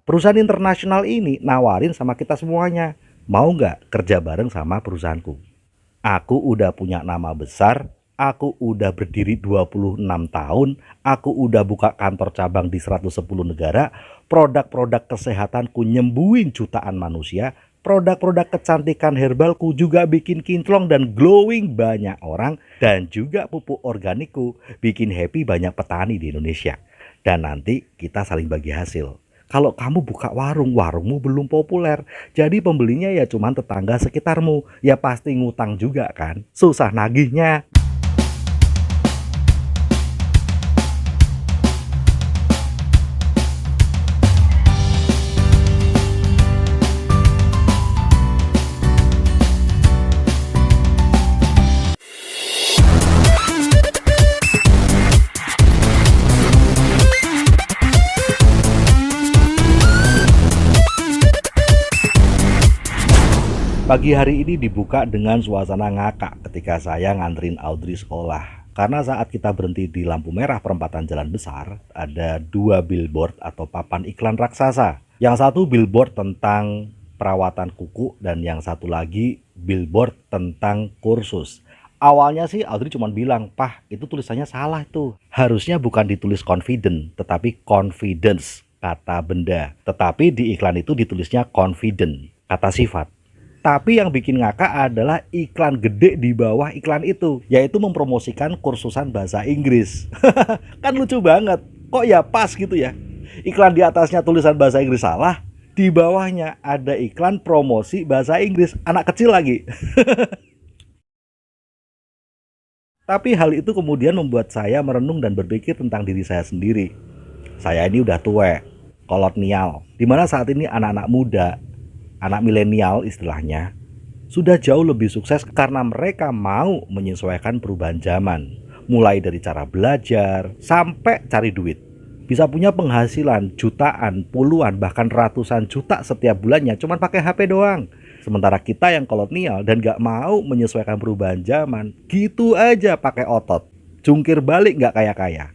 Perusahaan internasional ini nawarin sama kita semuanya, mau nggak kerja bareng sama perusahaanku? Aku udah punya nama besar, aku udah berdiri 26 tahun, aku udah buka kantor cabang di 110 negara, produk-produk kesehatanku nyembuhin jutaan manusia, produk-produk kecantikan herbalku juga bikin kinclong dan glowing banyak orang, dan juga pupuk organikku bikin happy banyak petani di Indonesia. Dan nanti kita saling bagi hasil. Kalau kamu buka warung, warungmu belum populer. Jadi pembelinya ya cuman tetangga sekitarmu. Ya pasti ngutang juga kan. Susah nagihnya. Pagi hari ini dibuka dengan suasana ngakak ketika saya nganterin Audrey sekolah. Karena saat kita berhenti di lampu merah perempatan jalan besar, ada dua billboard atau papan iklan raksasa. Yang satu billboard tentang perawatan kuku dan yang satu lagi billboard tentang kursus. Awalnya sih Audrey cuma bilang, "Pah, itu tulisannya salah tuh. Harusnya bukan ditulis confident, tetapi confidence, kata benda. Tetapi di iklan itu ditulisnya confident, kata sifat." Tapi yang bikin ngakak adalah iklan gede di bawah iklan itu, yaitu mempromosikan kursusan bahasa Inggris. Kan lucu banget. Kok ya pas gitu ya. Iklan di atasnya tulisan bahasa Inggris salah, di bawahnya ada iklan promosi bahasa Inggris, anak kecil lagi. Tapi hal itu kemudian membuat saya merenung dan berpikir tentang diri saya sendiri. Saya ini udah tua, kolonial, dimana saat ini anak-anak muda, anak milenial istilahnya, sudah jauh lebih sukses karena mereka mau menyesuaikan perubahan zaman. Mulai dari cara belajar sampai cari duit. Bisa punya penghasilan jutaan, puluhan, bahkan ratusan juta setiap bulannya cuman pakai HP doang. Sementara kita yang kolonial dan gak mau menyesuaikan perubahan zaman, gitu aja pakai otot. Jungkir balik gak kaya-kaya.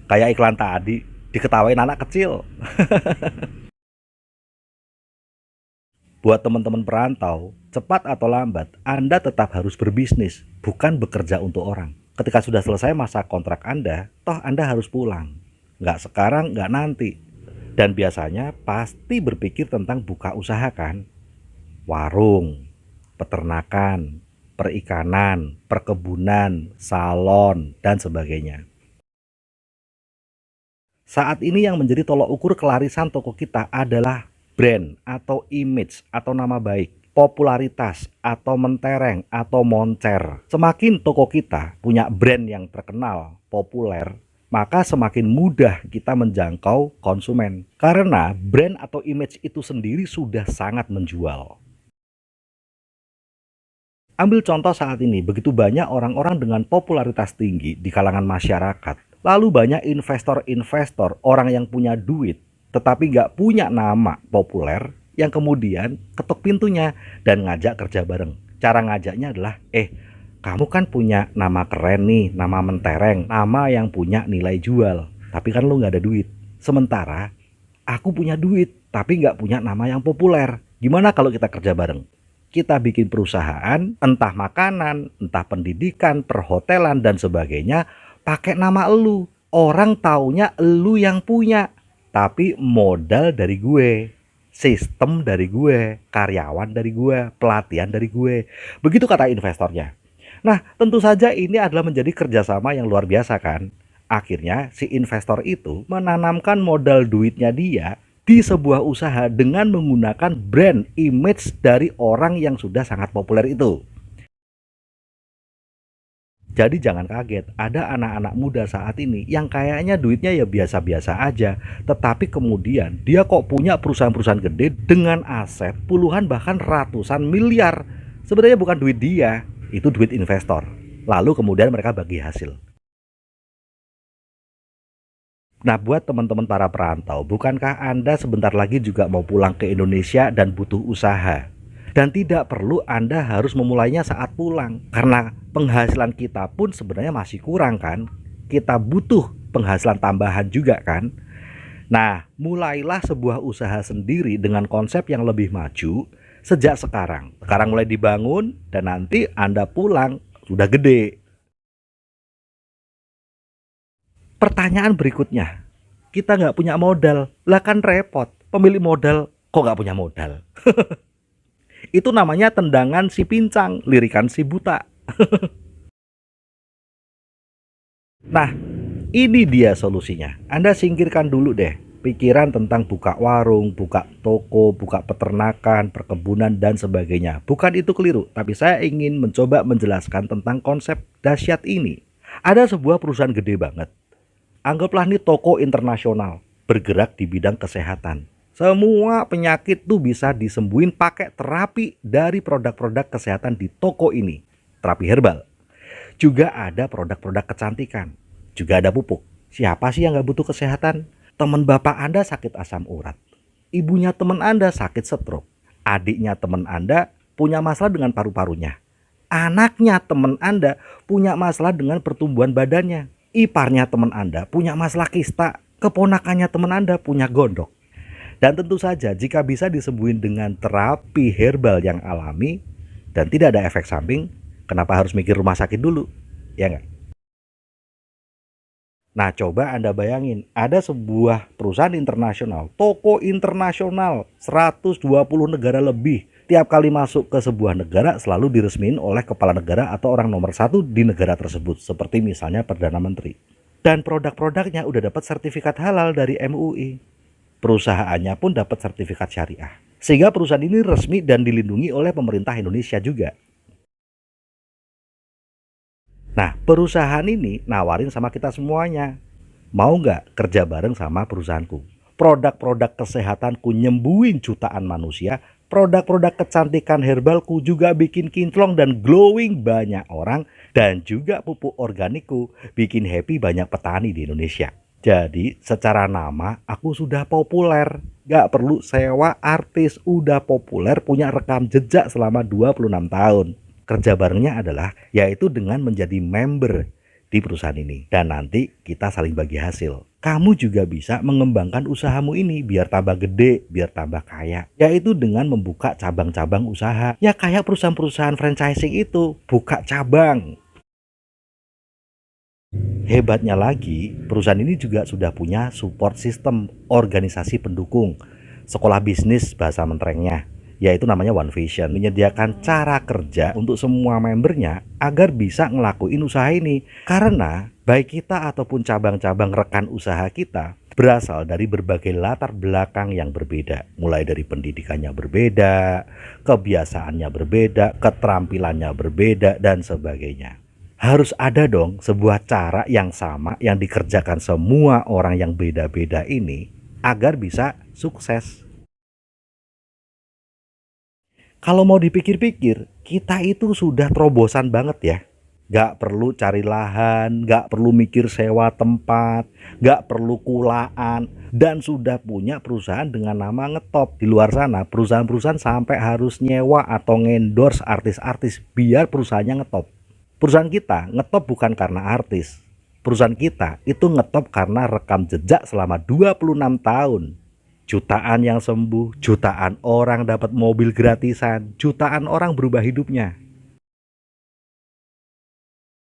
Kayak iklan tadi, diketawain anak kecil. Buat teman-teman perantau, cepat atau lambat, Anda tetap harus berbisnis, bukan bekerja untuk orang. Ketika sudah selesai masa kontrak Anda, toh Anda harus pulang. Nggak sekarang, nggak nanti. Dan biasanya pasti berpikir tentang buka usaha kan? Warung, peternakan, perikanan, perkebunan, salon, dan sebagainya. Saat ini yang menjadi tolok ukur kelarisan toko kita adalah brand atau image atau nama baik, popularitas atau mentereng atau moncer. Semakin toko kita punya brand yang terkenal, populer, maka semakin mudah kita menjangkau konsumen. Karena brand atau image itu sendiri sudah sangat menjual. Ambil contoh saat ini, begitu banyak orang-orang dengan popularitas tinggi di kalangan masyarakat. Lalu banyak investor-investor, orang yang punya duit, tetapi nggak punya nama populer, yang kemudian ketuk pintunya dan ngajak kerja bareng. Cara ngajaknya adalah, kamu kan punya nama keren nih, nama mentereng, nama yang punya nilai jual. Tapi kan lu nggak ada duit. Sementara, aku punya duit, tapi nggak punya nama yang populer. Gimana kalau kita kerja bareng? Kita bikin perusahaan, entah makanan, entah pendidikan, perhotelan, dan sebagainya, pakai nama elu. Orang taunya elu yang punya. Tapi modal dari gue, sistem dari gue, karyawan dari gue, pelatihan dari gue. Begitu kata investornya. Nah, tentu saja ini adalah menjadi kerjasama yang luar biasa kan. Akhirnya si investor itu menanamkan modal duitnya dia di sebuah usaha dengan menggunakan brand image dari orang yang sudah sangat populer itu. Jadi jangan kaget, ada anak-anak muda saat ini yang kayaknya duitnya ya biasa-biasa aja, tetapi kemudian dia kok punya perusahaan-perusahaan gede dengan aset puluhan bahkan ratusan miliar. Sebenarnya bukan duit dia, itu duit investor. Lalu kemudian mereka bagi hasil. Nah, buat teman-teman para perantau, bukankah Anda sebentar lagi juga mau pulang ke Indonesia dan butuh usaha? Dan tidak perlu Anda harus memulainya saat pulang, karena penghasilan kita pun sebenarnya masih kurang kan? Kita butuh penghasilan tambahan juga kan. Nah, mulailah sebuah usaha sendiri dengan konsep yang lebih maju sejak sekarang. Sekarang mulai dibangun dan nanti Anda pulang sudah gede. Pertanyaan berikutnya, kita nggak punya modal, lah kan repot. Pemilik modal kok nggak punya modal? Itu namanya tendangan si pincang, lirikan si buta. Nah, ini dia solusinya. Anda singkirkan dulu deh pikiran tentang buka warung, buka toko, buka peternakan, perkebunan, dan sebagainya. Bukan itu keliru, tapi saya ingin mencoba menjelaskan tentang konsep dahsyat ini. Ada sebuah perusahaan gede banget. Anggaplah ini toko internasional, bergerak di bidang kesehatan. Semua penyakit tuh bisa disembuhin pakai terapi dari produk-produk kesehatan di toko ini. Terapi herbal. Juga ada produk-produk kecantikan. Juga ada pupuk. Siapa sih yang nggak butuh kesehatan? Teman bapak Anda sakit asam urat. Ibunya teman Anda sakit stroke. Adiknya teman Anda punya masalah dengan paru-parunya. Anaknya teman Anda punya masalah dengan pertumbuhan badannya. Iparnya teman Anda punya masalah kista. Keponakannya teman Anda punya gondok. Dan tentu saja jika bisa disembuhin dengan terapi herbal yang alami dan tidak ada efek samping, kenapa harus mikir rumah sakit dulu? Ya nggak? Nah, coba Anda bayangin, ada sebuah perusahaan internasional, toko internasional, 120 negara lebih. Tiap kali masuk ke sebuah negara selalu diresmiin oleh kepala negara atau orang nomor satu di negara tersebut, seperti misalnya Perdana Menteri. Dan produk-produknya udah dapat sertifikat halal dari MUI. Perusahaannya pun dapat sertifikat syariah. Sehingga perusahaan ini resmi dan dilindungi oleh pemerintah Indonesia juga. Nah, perusahaan ini nawarin sama kita semuanya. Mau nggak kerja bareng sama perusahaanku? Produk-produk kesehatanku nyembuhin jutaan manusia. Produk-produk kecantikan herbalku juga bikin kinclong dan glowing banyak orang. Dan juga pupuk organikku bikin happy banyak petani di Indonesia. Jadi secara nama aku sudah populer. Gak perlu sewa artis, udah populer, punya rekam jejak selama 26 tahun. Kerja barengnya adalah yaitu dengan menjadi member di perusahaan ini. Dan nanti kita saling bagi hasil. Kamu juga bisa mengembangkan usahamu ini biar tambah gede, biar tambah kaya. Yaitu dengan membuka cabang-cabang usaha. Ya kayak perusahaan-perusahaan franchising itu, buka cabang. Hebatnya lagi, perusahaan ini juga sudah punya support system, organisasi pendukung, sekolah bisnis bahasa menterengnya, yaitu namanya One Vision, menyediakan cara kerja untuk semua membernya agar bisa ngelakuin usaha ini. Karena baik kita ataupun cabang-cabang rekan usaha kita berasal dari berbagai latar belakang yang berbeda, mulai dari pendidikannya berbeda, kebiasaannya berbeda, keterampilannya berbeda, dan sebagainya. Harus ada dong sebuah cara yang sama yang dikerjakan semua orang yang beda-beda ini agar bisa sukses. Kalau mau dipikir-pikir, kita itu sudah terobosan banget ya. Gak perlu cari lahan, gak perlu mikir sewa tempat, gak perlu kulaan, dan sudah punya perusahaan dengan nama ngetop. Di luar sana, perusahaan-perusahaan sampai harus nyewa atau ngendorse artis-artis biar perusahaannya ngetop. Perusahaan kita ngetop bukan karena artis. Perusahaan kita itu ngetop karena rekam jejak selama 26 tahun. Jutaan yang sembuh, jutaan orang dapat mobil gratisan, jutaan orang berubah hidupnya.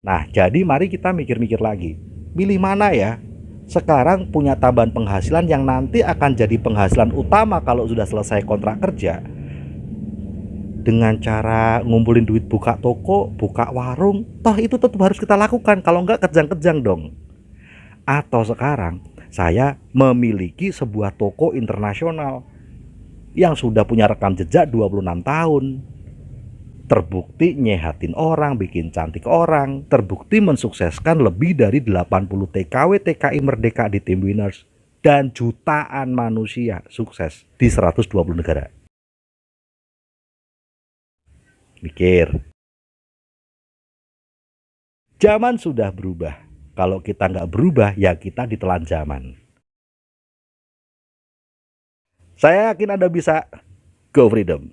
Nah, jadi mari kita mikir-mikir lagi. Pilih mana ya? Sekarang punya tambahan penghasilan yang nanti akan jadi penghasilan utama kalau sudah selesai kontrak kerja. Dengan cara ngumpulin duit buka toko, buka warung, toh itu tetap harus kita lakukan, kalau enggak kejang-kejang dong. Atau sekarang saya memiliki sebuah toko internasional yang sudah punya rekam jejak 26 tahun. Terbukti nyehatin orang, bikin cantik orang, terbukti mensukseskan lebih dari 80 TKW TKI Merdeka di Tim Winners, dan jutaan manusia sukses di 120 negara. Mikir. Zaman sudah berubah. Kalau kita nggak berubah, ya kita ditelan zaman. Saya yakin Anda bisa. Go Freedom!